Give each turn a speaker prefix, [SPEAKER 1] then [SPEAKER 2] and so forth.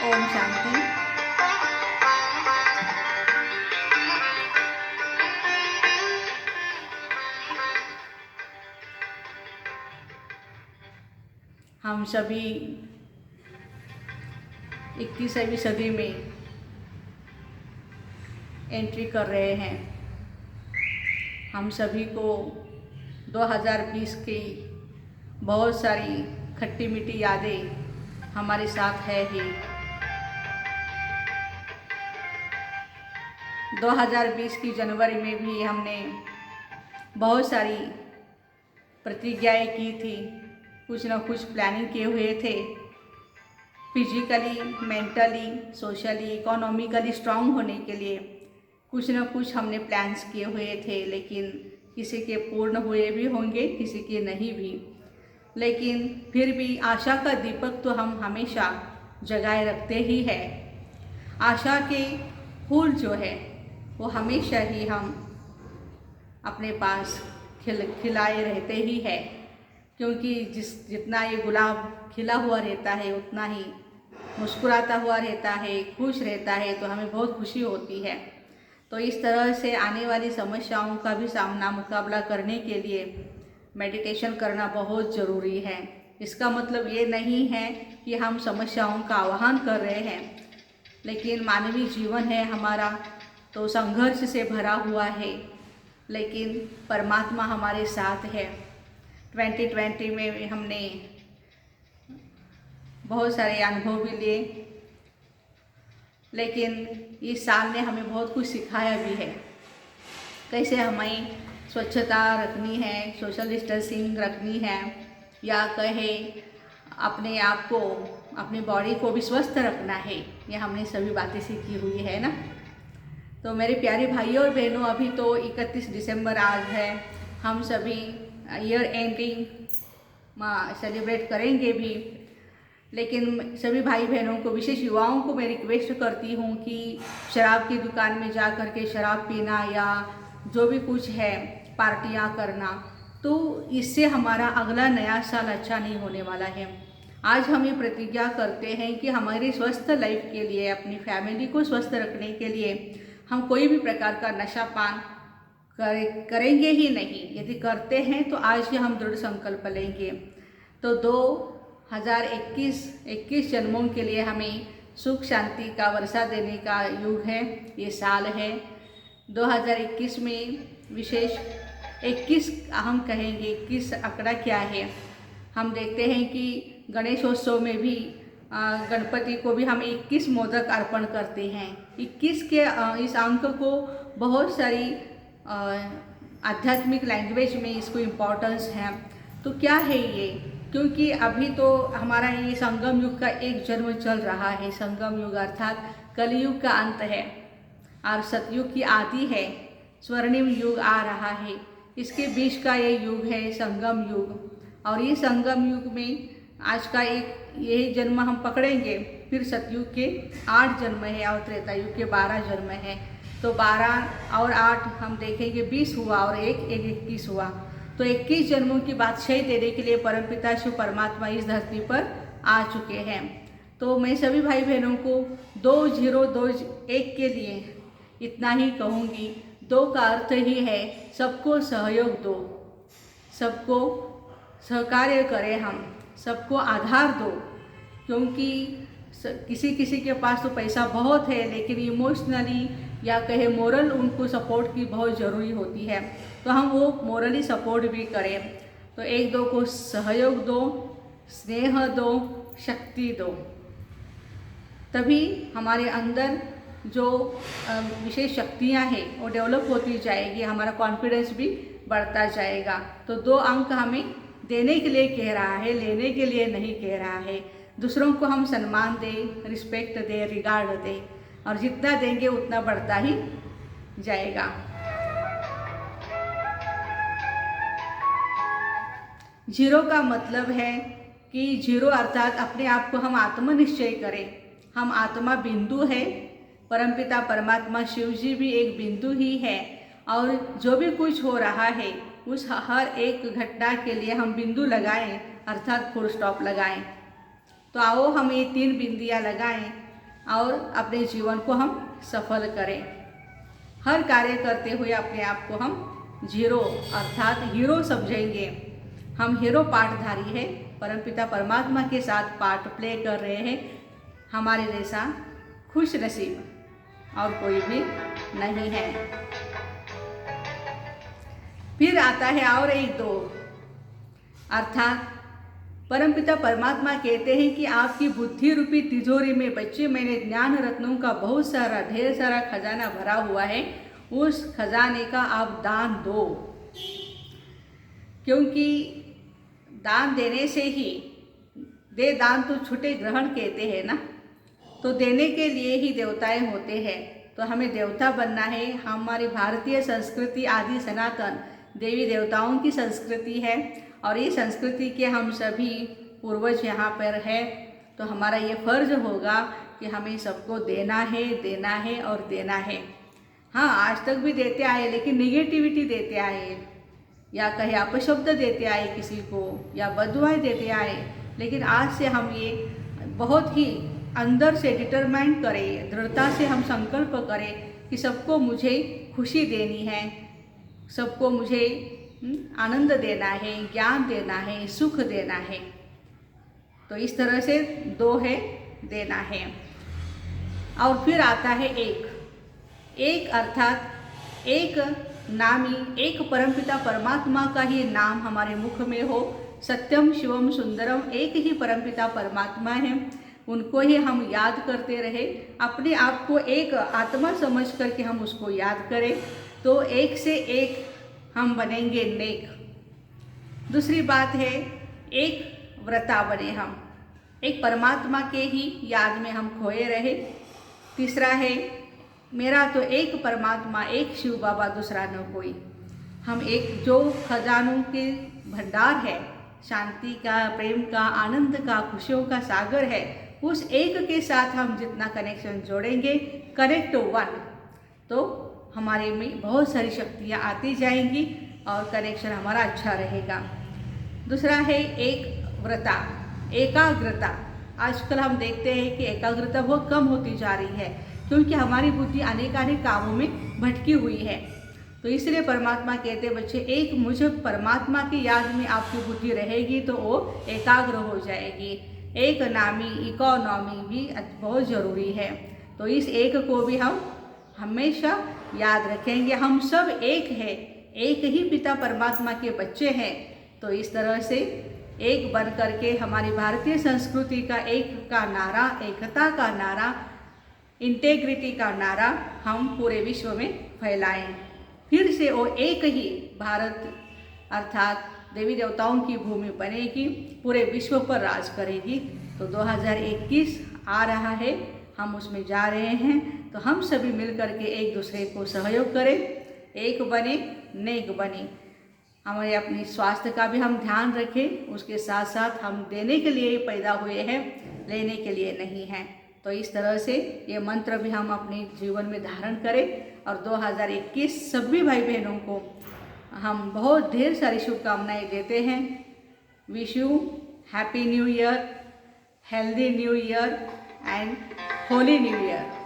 [SPEAKER 1] ओम शांति। हम सभी 21वीं सदी में एंट्री कर रहे हैं। हम सभी को 2020 की बहुत सारी खट्टी मीठी यादें हमारे साथ है ही। 2020 की जनवरी में भी हमने बहुत सारी प्रतिज्ञाएं की थी, कुछ ना कुछ प्लानिंग किए हुए थे। Physically, mentally, socially, economically strong होने के लिए कुछ ना कुछ हमने प्लान्स किए हुए थे, लेकिन किसी के पूर्ण हुए भी होंगे, किसी के नहीं भी। लेकिन फिर भी आशा का दीपक तो हम हमेशा जगाए रखते ही है। आशा के फूल जो है वो हमेशा ही हम अपने पास खिलाए रहते ही है, क्योंकि जितना ये गुलाब खिला हुआ रहता है उतना ही मुस्कुराता हुआ रहता है, खुश रहता है, तो हमें बहुत खुशी होती है। तो इस तरह से आने वाली समस्याओं का भी मुकाबला करने के लिए मेडिटेशन करना बहुत ज़रूरी है। इसका मतलब ये नहीं है कि हम समस्याओं का आह्वान कर रहे हैं, लेकिन मानवीय जीवन है हमारा तो संघर्ष से भरा हुआ है, लेकिन परमात्मा हमारे साथ है। 2020 में हमने बहुत सारे अनुभव भी लिए, लेकिन इस साल ने हमें बहुत कुछ सिखाया भी है। कैसे हमें स्वच्छता रखनी है, सोशल डिस्टेंसिंग रखनी है, या कहे अपने आप को, अपनी बॉडी को भी स्वस्थ रखना है। ये हमने सभी बातें सीखी हुई है ना। तो मेरे प्यारे भाइयों और बहनों, अभी तो 31 दिसंबर आज है। हम सभी ईयर एंडिंग सेलिब्रेट करेंगे भी, लेकिन सभी भाई बहनों को, विशेष युवाओं को मैं रिक्वेस्ट करती हूँ कि शराब की दुकान में जा कर के शराब पीना या जो भी कुछ है पार्टियाँ करना, तो इससे हमारा अगला नया साल अच्छा नहीं होने वाला है। आज हम ये प्रतिज्ञा करते हैं कि हमारी स्वस्थ लाइफ के लिए, अपनी फैमिली को स्वस्थ रखने के लिए हम कोई भी प्रकार का नशा पान करेंगे ही नहीं। यदि करते हैं तो आज ही हम दृढ़ संकल्प लेंगे। तो 2021 जन्मों के लिए हमें सुख शांति का वर्षा देने का युग है, ये साल है। 2021 में विशेष 21 हम कहेंगे। 21 आंकड़ा क्या है? हम देखते हैं कि गणेशोत्सव में भी गणपति को भी हम 21 मोदक अर्पण करते हैं। 21 के इस अंक को बहुत सारी आध्यात्मिक लैंग्वेज में इसको इम्पोर्टेंस है। तो क्या है ये? क्योंकि अभी तो हमारा ये संगम युग का एक जन्म चल रहा है। संगम युग अर्थात कलयुग का अंत है और सतयुग की आदि है। स्वर्णिम युग आ रहा है, इसके बीच का ये युग है संगम युग। और ये संगम युग में आज का एक यही जन्म हम पकड़ेंगे, फिर सतयुग के 8 जन्म है और त्रेता युग के 12 जन्म है। तो 12 और 8 हम देखेंगे 20 हुआ और एक 21 हुआ। तो 21 जन्मों की बादशाही देने के लिए परमपिता शिव परमात्मा इस धरती पर आ चुके हैं। तो मैं सभी भाई बहनों को 2021 के लिए इतना ही कहूँगी। 2 का अर्थ ही है सबको सहयोग दो, सबको सहकार्य करें, हम सबको आधार दो। क्योंकि किसी किसी के पास तो पैसा बहुत है, लेकिन इमोशनली या कहे मोरल उनको सपोर्ट की बहुत ज़रूरी होती है। तो हम वो मोरली सपोर्ट भी करें। तो एक दो को सहयोग दो, स्नेह दो, शक्ति दो, तभी हमारे अंदर जो विशेष शक्तियाँ हैं वो डेवलप होती जाएगी, हमारा कॉन्फिडेंस भी बढ़ता जाएगा। तो 2 अंक हमें देने के लिए कह रहा है, लेने के लिए नहीं कह रहा है। दूसरों को हम सम्मान दें, रिस्पेक्ट दें, रिगार्ड दें, और जितना देंगे उतना बढ़ता ही जाएगा। 0 का मतलब है कि 0 अर्थात अपने आप को हम आत्मनिश्चय करें। हम आत्मा बिंदु है, परमपिता परमात्मा शिव जी भी एक बिंदु ही है, और जो भी कुछ हो रहा है उस हर एक घटना के लिए हम बिंदु लगाएं, अर्थात फुल स्टॉप लगाएं। तो आओ हम ये 3 बिंदियाँ लगाएं और अपने जीवन को हम सफल करें। हर कार्य करते हुए अपने आप को हम जीरो अर्थात हीरो समझेंगे। हम हीरो पार्टधारी हैं, परमपिता परमात्मा के साथ पार्ट प्ले कर रहे हैं। हमारे जैसा खुश नसीब और कोई भी नहीं है। फिर आता है और एक दो, अर्थात परमपिता परमात्मा कहते हैं कि आपकी बुद्धि रूपी तिजोरी में बच्चे मैंने ज्ञान रत्नों का बहुत सारा ढेर सारा खजाना भरा हुआ है, उस खजाने का आप दान दो। क्योंकि दान देने से ही, दे दान तो छुटे ग्रहण कहते हैं ना, तो देने के लिए ही देवताएं होते हैं। तो हमें देवता बनना है। हमारी भारतीय संस्कृति आदि सनातन देवी देवताओं की संस्कृति है और ये संस्कृति के हम सभी पूर्वज यहाँ पर है। तो हमारा ये फर्ज होगा कि हमें सबको देना है और देना है। हाँ, आज तक भी देते आए, लेकिन निगेटिविटी देते आए या कहीं अपशब्द देते आए किसी को, या बददुआएं देते आए। लेकिन आज से हम ये बहुत ही अंदर से डिटरमाइन करें, दृढ़ता से हम संकल्प करें कि सबको मुझे खुशी देनी है, सबको मुझे आनंद देना है, ज्ञान देना है, सुख देना है। तो इस तरह से दो है, देना है। और फिर आता है एक अर्थात एक नामी, एक परमपिता परमात्मा का ही नाम हमारे मुख में हो। सत्यम शिवम सुंदरम, एक ही परमपिता परमात्मा है, उनको ही हम याद करते रहे। अपने आप को एक आत्मा समझ करके हम उसको याद करें, तो एक से एक हम बनेंगे नेक। दूसरी बात है, एक व्रता बने हम, एक परमात्मा के ही याद में हम खोए रहे। तीसरा है, मेरा तो एक परमात्मा, एक शिव बाबा, दूसरा न कोई। हम एक जो खजानों के भंडार है, शांति का, प्रेम का, आनंद का, खुशियों का सागर है, उस एक के साथ हम जितना कनेक्शन जोड़ेंगे, कनेक्ट वन, तो हमारे में बहुत सारी शक्तियाँ आती जाएंगी और कनेक्शन हमारा अच्छा रहेगा। दूसरा है एक व्रता, एकाग्रता। आजकल हम देखते हैं कि एकाग्रता बहुत कम होती जा रही है, क्योंकि हमारी बुद्धि अनेक कामों में भटकी हुई है। तो इसलिए परमात्मा कहते हैं, बच्चे एक मुझे परमात्मा की याद में आपकी बुद्धि रहेगी तो वो एकाग्र हो जाएगी। एक नामी, इकोनॉमी भी बहुत ज़रूरी है। तो इस एक को भी हम हमेशा याद रखेंगे। हम सब एक हैं, एक ही पिता परमात्मा के बच्चे हैं। तो इस तरह से एक बन करके हमारी भारतीय संस्कृति का एक का नारा, एकता का नारा, इंटेग्रिटी का नारा हम पूरे विश्व में फैलाएं। फिर से वो एक ही भारत अर्थात देवी देवताओं की भूमि बनेगी, पूरे विश्व पर राज करेगी। तो 2021 आ रहा है, हम उसमें जा रहे हैं। तो हम सभी मिल करके एक दूसरे को सहयोग करें, एक बने, नेक बने। हमें अपनी स्वास्थ्य का भी हम ध्यान रखें, उसके साथ साथ हम देने के लिए पैदा हुए हैं, लेने के लिए नहीं हैं। तो इस तरह से ये मंत्र भी हम अपने जीवन में धारण करें। और 2021 सभी भाई बहनों को हम बहुत ढेर सारी शुभकामनाएं देते हैं। Wish you happy new year, healthy new year and Holi new year.